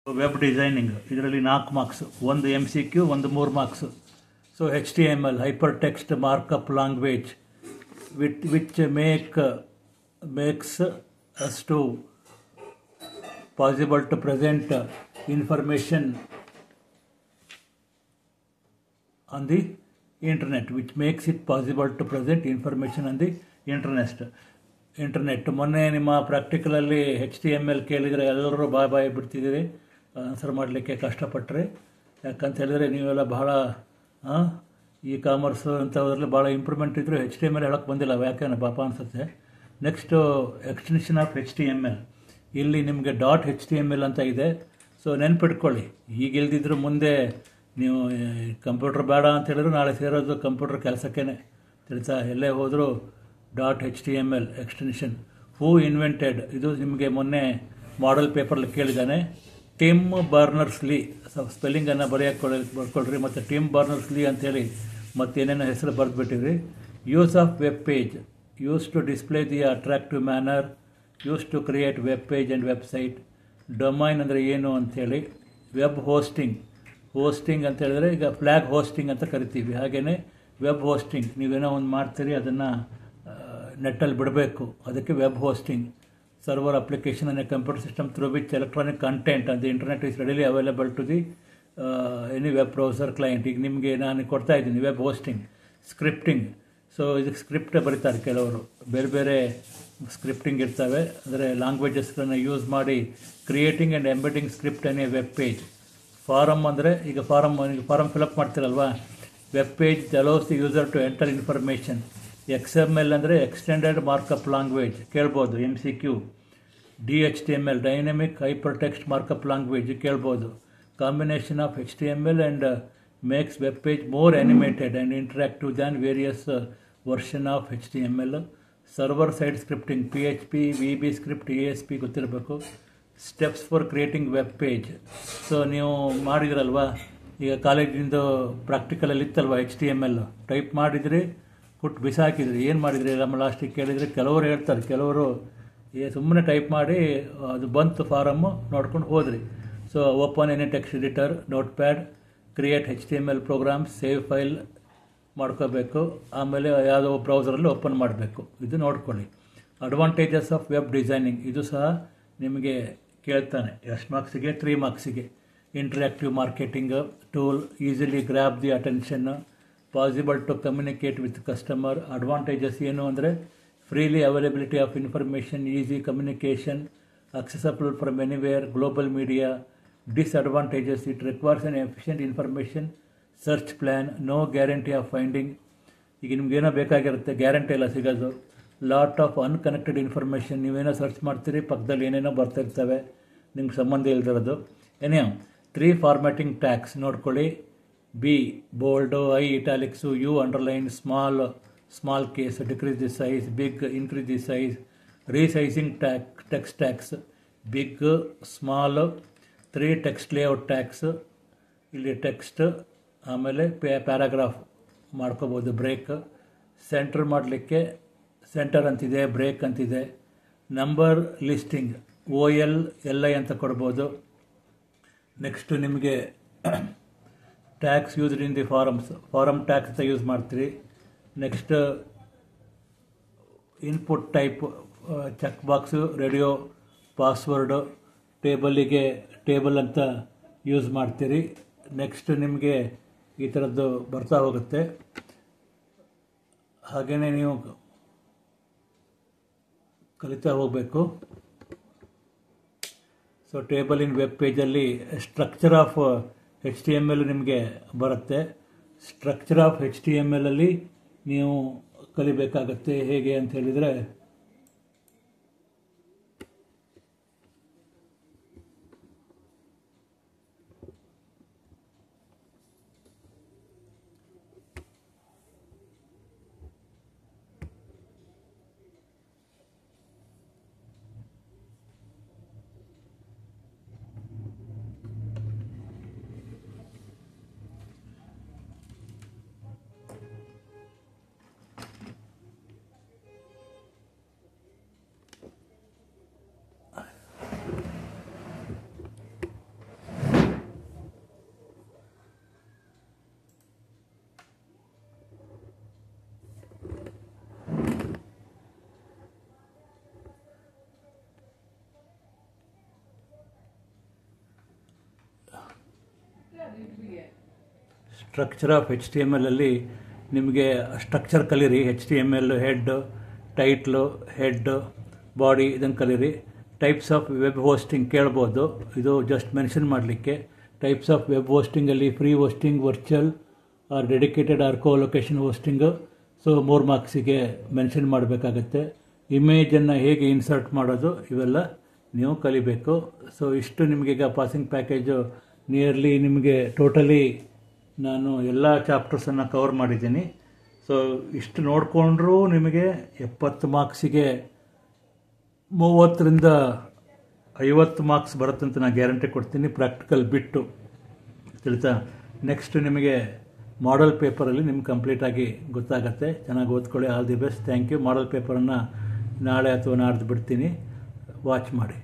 Web designing ಇದರಲ್ಲಿ 4 marks, ಒಂದು MCQ, ಒಂದು 3 marks. So HTML hyper text markup language which makes us to possible to present information on the internet, which makes it possible to present information on the internet. ಮೊನ್ನೆ ನಿಮ್ಮ ಪ್ರಾಕ್ಟಿಕಲಲ್ಲಿ HTML ಕೇಳಿದರೆ ಎಲ್ಲರೂ ಬಾಯ್ ಬಿಡ್ತಿದ್ದೀರಿ answer ಮಾಡಲಿಕ್ಕೆ ಕಷ್ಟಪಟ್ಟರೆ. ಯಾಕಂತ ಹೇಳಿದರೆ ನೀವೆಲ್ಲ ಬಹಳ ಕಾಮರ್ಸು ಅಂಥದ್ರಲ್ಲಿ ಭಾಳ ಇಂಪ್ರೂವ್ಮೆಂಟ್ ಇದ್ದರೂ HTML ಹೇಳೋಕ್ಕೆ ಬಂದಿಲ್ಲ, ಯಾಕೆ ಪಾಪ ಅನಿಸುತ್ತೆ. ನೆಕ್ಸ್ಟು ಎಕ್ಸ್ಟೆನ್ಷನ್ ಆಫ್ HTML, ಇಲ್ಲಿ ನಿಮಗೆ .html ಅಂತ ಇದೆ. ಸೊ ನೆನ್ಪಿಟ್ಕೊಳ್ಳಿ, ಈಗ ಇಲ್ದಿದ್ರು ಮುಂದೆ ನೀವು ಕಂಪ್ಯೂಟರ್ ಬೇಡ ಅಂತ ಹೇಳಿದ್ರು ನಾಳೆ ಸೇರೋದು ಕಂಪ್ಯೂಟರ್ ಕೆಲಸಕ್ಕೇ ತಿಳಿತಾ. ಎಲ್ಲೇ ಹೋದರೂ .html ಎಕ್ಸ್ಟೆನ್ಷನ್. ಹೂ ಇನ್ವೆಂಟೆಡ್, ಇದು ನಿಮಗೆ ಮೊನ್ನೆ ಮಾಡೆಲ್ ಪೇಪರಲ್ಲಿ ಕೇಳಿದ್ದಾನೆ. ಟಿಮ್ ಬರ್ನರ್ಸ್-ಲೀ, ಸ್ಪೆಲ್ಲಿಂಗನ್ನು ಬರ್ಕೊಳ್ರಿ, ಮತ್ತು ಟಿಮ್ ಬರ್ನರ್ಸ್-ಲೀ ಅಂಥೇಳಿ ಮತ್ತೇನೇನೋ ಹೆಸರು ಬರೆದುಬಿಟ್ಟಿರಿ. Use of web page, use to display the attractive manner, use to create web page and website. Domain ಅಂದರೆ ಏನು ಅಂಥೇಳಿ. ವೆಬ್ ಹೋಸ್ಟಿಂಗ್ ಅಂತ ಹೇಳಿದ್ರೆ ಈಗ ಫ್ಲ್ಯಾಗ್ ಹೋಸ್ಟಿಂಗ್ ಅಂತ ಕರಿತೀವಿ, ಹಾಗೆಯೇ ವೆಬ್ ಹೋಸ್ಟಿಂಗ್. ನೀವೇನೋ ಒಂದು ಮಾಡ್ತೀರಿ, ಅದನ್ನು ನೆಟ್ಟಲ್ಲಿ ಬಿಡಬೇಕು, ಅದಕ್ಕೆ web hosting. Server application on a computer system through which electronic content on the internet is readily available to the any web browser client. ಈಗ ನಿಮಗೆ ನಾನು ಕೊಡ್ತಾ ಇದ್ದೀನಿ ವೆಬ್ ಹೋಸ್ಟಿಂಗ್. ಸ್ಕ್ರಿಪ್ಟಿಂಗ್, ಸೊ ಇದಕ್ಕೆ ಸ್ಕ್ರಿಪ್ಟೇ ಬರೀತಾರೆ ಕೆಲವರು, ಬೇರೆ ಬೇರೆ ಸ್ಕ್ರಿಪ್ಟಿಂಗ್ ಇರ್ತವೆ, ಅಂದರೆ ಲ್ಯಾಂಗ್ವೇಜಸ್ಗಳನ್ನು ಯೂಸ್ ಮಾಡಿ creating and embedding script in a web page. Form ಅಂದರೆ ಈಗ ಫಾರಮ್ ಫಿಲಪ್ ಮಾಡ್ತೀರಲ್ವಾ, web page allows the user to enter information. XML ಅಂದರೆ ಎಕ್ಸ್ಟೆಂಡೆಡ್ ಮಾರ್ಕಪ್ ಲ್ಯಾಂಗ್ವೇಜ್ ಕೇಳ್ಬೋದು, MCQ. DHTML dynamic hyper text markup language ಕೇಳ್ಬೋದು. Combination of HTML and makes web page more animated and interactive than various version of HTML. Server side scripting, PHP, VB script, ASP ಗೊತ್ತಿರಬೇಕು. Steps for creating web page. So ನೀವು ಮಾಡಿದಿರಲ್ವಾ, ಈಗ ಕಾಲೇಜಿಂದು ಪ್ರಾಕ್ಟಿಕಲಲ್ಲಿ ಇತ್ತಲ್ವ, HTML type ಮಾಡಿದ್ರಿ, ಕೊಟ್ಟು ಬಿಸಾಕಿದ್ರಿ, ಏನು ಮಾಡಿದ್ರಿ ನಮ್ಮ ಲಾಸ್ಟಿಗೆ ಕೇಳಿದರೆ ಕೆಲವರು ಹೇಳ್ತಾರೆ, ಕೆಲವರು ಸುಮ್ಮನೆ ಟೈಪ್ ಮಾಡಿ ಅದು ಬಂತು ಫಾರಮ್ಮು ನೋಡ್ಕೊಂಡು ಹೋದ್ರಿ. So open any text editor, notepad, create HTML programs, save file ಮಾಡ್ಕೋಬೇಕು, ಆಮೇಲೆ ಯಾವುದೋ ಬ್ರೌಸರಲ್ಲಿ ಓಪನ್ ಮಾಡಬೇಕು. ಇದು ನೋಡ್ಕೊಳ್ಳಿ. ಅಡ್ವಾಂಟೇಜಸ್ ಆಫ್ ವೆಬ್ ಡಿಸೈನಿಂಗ್, ಇದು ಸಹ ನಿಮಗೆ ಕೇಳ್ತಾನೆ. ಎಷ್ಟು ಮಾರ್ಕ್ಸಿಗೆ? 3 ಮಾರ್ಕ್ಸಿಗೆ. Interactive marketing tool, easily grab the attention, possible to communicate with customer. Advantages ಏನು ಅಂದರೆ freely availability of information, easy communication, accessible from anywhere, global media. Disadvantages, it requires an efficient information search plan, no guarantee of finding. ಈಗ ನಿಮ್ಗೇನೋ ಬೇಕಾಗಿರುತ್ತೆ, guarantee ಎಲ್ಲ ಸಿಗೋದು. Lot of unconnected information, ನೀವೇನೋ search ಮಾಡ್ತೀರಿ, ಪಕ್ಕದಲ್ಲಿ ಏನೇನೋ ಬರ್ತಾಯಿರ್ತವೆ ನಿಮ್ಗೆ ಸಂಬಂಧ ಇಲ್ದಿರೋದು. ಏನೇ 3 ಫಾರ್ಮ್ಯಾಟಿಂಗ್ ಟ್ಯಾಗ್ಸ್ ನೋಡ್ಕೊಳ್ಳಿ. B bold, I italics, U underline, small case, decrease the size, big increase the size. Resizing text tags, big, small. 3 text layout tags, ಇಲ್ಲಿ ಟೆಕ್ಸ್ಟ್, ಆಮೇಲೆ ಪ್ಯಾರಾಗ್ರಾಫ್ ಮಾಡ್ಕೋಬೋದು, ಬ್ರೇಕ್. ಸೆಂಟರ್ ಮಾಡಲಿಕ್ಕೆ ಸೆಂಟರ್ ಅಂತಿದೆ, ಬ್ರೇಕ್ ಅಂತಿದೆ. Number listing, OL, LI ಅಂತ ಕೊಡ್ಬೋದು. Next ನಿಮಗೆ tags used in the farm tags ಅಂತ ಯೂಸ್ ಮಾಡ್ತೀರಿ. Next input type, check box, radio, password, table ಅಂತ ಯೂಸ್ ಮಾಡ್ತೀರಿ. ನೆಕ್ಸ್ಟ್ ನಿಮಗೆ ಈ ಥರದ್ದು ಬರ್ತಾ ಹೋಗುತ್ತೆ. ಹಾಗೆಯೇ ನೀವು ಕಲಿತಾ ಹೋಗಬೇಕು. ಸೊ ಟೇಬಲ್ ಇನ್ ವೆಬ್ ಪೇಜಲ್ಲಿ ಸ್ಟ್ರಕ್ಚರ್ ಆಫ್ HTML ನಿಮಗೆ ಬರುತ್ತೆ. ಸ್ಟ್ರಕ್ಚರ್ ಆಫ್ HTMLಲ್ಲಿ ನೀವು ಕಲಿಬೇಕಾಗತ್ತೆ. ಹೇಗೆ ಅಂತ ಹೇಳಿದರೆ, ಸ್ಟ್ರಕ್ಚರ್ ಆಫ್ HTML ಅಲ್ಲಿ ನಿಮಗೆ ಸ್ಟ್ರಕ್ಚರ್ ಕಲೀರಿ. HTML head, title, head, body ಇದನ್ನು ಕಲೀರಿ. ಟೈಪ್ಸ್ ಆಫ್ ವೆಬ್ ಹೋಸ್ಟಿಂಗ್ ಕೇಳ್ಬೋದು, ಇದು ಜಸ್ಟ್ ಮೆನ್ಷನ್ ಮಾಡಲಿಕ್ಕೆ. ಟೈಪ್ಸ್ ಆಫ್ ವೆಬ್ ಹೋಸ್ಟಿಂಗಲ್ಲಿ free hosting, virtual or dedicated or colocation hosting. So 3 ಮಾರ್ಕ್ಸಿಗೆ ಮೆನ್ಷನ್ ಮಾಡಬೇಕಾಗತ್ತೆ. ಇಮೇಜನ್ನು ಹೇಗೆ ಇನ್ಸರ್ಟ್ ಮಾಡೋದು ಇವೆಲ್ಲ ನೀವು ಕಲಿಬೇಕು. ಸೊ ಇಷ್ಟು ನಿಮಗೀಗ ಪಾಸಿಂಗ್ ಪ್ಯಾಕೇಜು ನಿಯರ್ಲಿ ನಿಮಗೆ ಟೋಟಲಿ ನಾನು ಎಲ್ಲ ಚಾಪ್ಟರ್ಸನ್ನು ಕವರ್ ಮಾಡಿದ್ದೀನಿ. ಸೊ ಇಷ್ಟು ನೋಡಿಕೊಂಡ್ರೂ ನಿಮಗೆ 70 ಮಾರ್ಕ್ಸಿಗೆ 30ರಿಂದ 50 ಮಾರ್ಕ್ಸ್ ಬರುತ್ತಂತ ನಾನು ಗ್ಯಾರಂಟಿ ಕೊಡ್ತೀನಿ, ಪ್ರಾಕ್ಟಿಕಲ್ ಬಿಟ್ಟು. ತಿಳಿತಾ? ನೆಕ್ಸ್ಟ್ ನಿಮಗೆ ಮಾಡಲ್ ಪೇಪರಲ್ಲಿ ನಿಮ್ಗೆ ಕಂಪ್ಲೀಟಾಗಿ ಗೊತ್ತಾಗತ್ತೆ. ಚೆನ್ನಾಗಿ ಓದ್ಕೊಳ್ಳಿ. All the best. Thank you. Model ಪೇಪರನ್ನು ನಾಳೆ ಅಥವಾ ನಾಡ್ದು ಬಿಡ್ತೀನಿ, ವಾಚ್ ಮಾಡಿ.